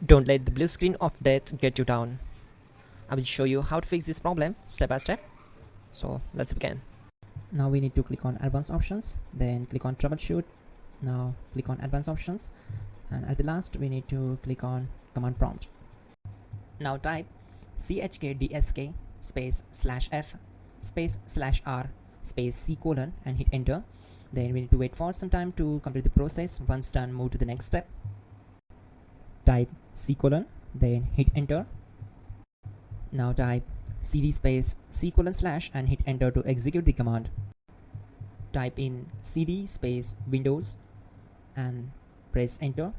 Don't let the blue screen of death get you down. I will show you how to fix this problem step by step. So let's begin. Now we need to click on advanced options, then click on troubleshoot. Now click on advanced options, and at the last we need to click on command prompt. Now type chkdsk space /f space /r space c colon and hit enter. Then we need to wait for some time to complete the process. Once done, move to the next step. Type c colon, then hit enter. Now type cd space c colon / and hit enter to execute the command. Type in cd space windows and press enter.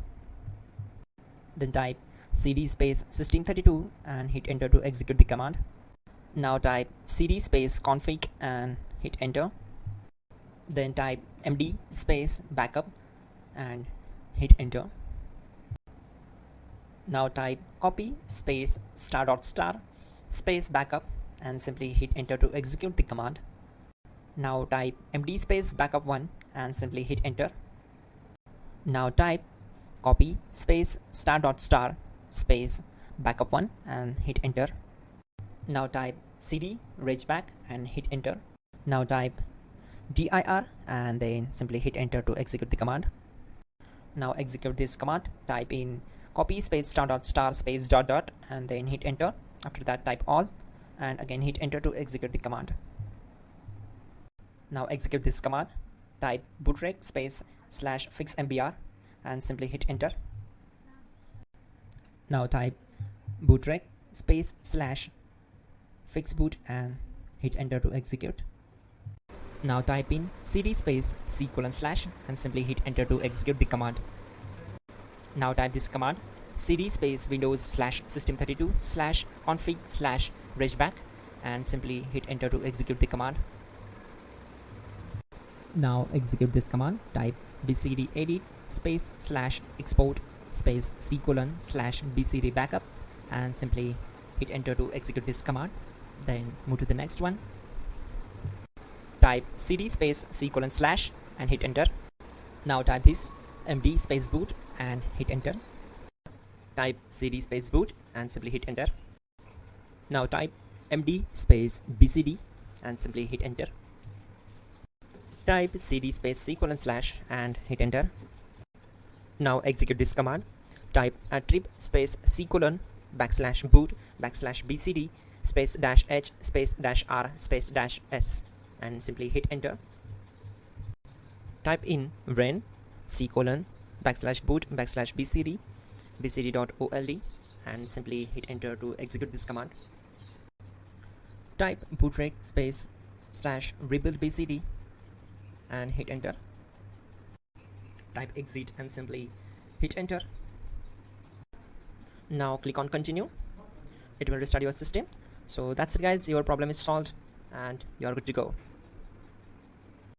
Then type cd space system32 and hit enter to execute the command. Now type cd space config and hit enter. Then type md space backup and hit enter. Now type copy space ** space backup and simply hit enter to execute the command. Now type md space backup1 and simply hit enter. Now type copy space ** space backup1 and hit enter. Now type cd regback and hit enter. Now type dir and then simply hit enter to execute the command. Now execute this command. Type in copy space ** space ... and then hit enter. After that type all and again hit enter to execute the command. Now execute this command. Type bootrec space /fixmbr and simply hit enter. Now type bootrec space /fixboot and hit enter to execute. Now type in cd space c colon / and simply hit enter to execute the command. Now type this command cd space windows /system32 /config /regback and simply hit enter to execute the command. Now execute this command. Type bcd edit space /export space c colon /bcd backup and simply hit enter to execute this command. Then move to the next one. Type cd space c colon / and hit enter. Now type this md space boot and hit enter. Type cd space boot and simply hit enter. Now type md space bcd and simply hit enter. Type cd space c colon / and hit enter. Now execute this command. Type attrib space c colon /boot /bcd space -h space -r space -s and simply hit enter. Type in ren c colon /boot /bcd bcd.old and simply hit enter to execute this command. Type bootrec space /rebuild bcd and hit enter. Type exit and simply hit enter. Now click on continue. It will restart your system. So that's it guys, your problem is solved and you're good to go.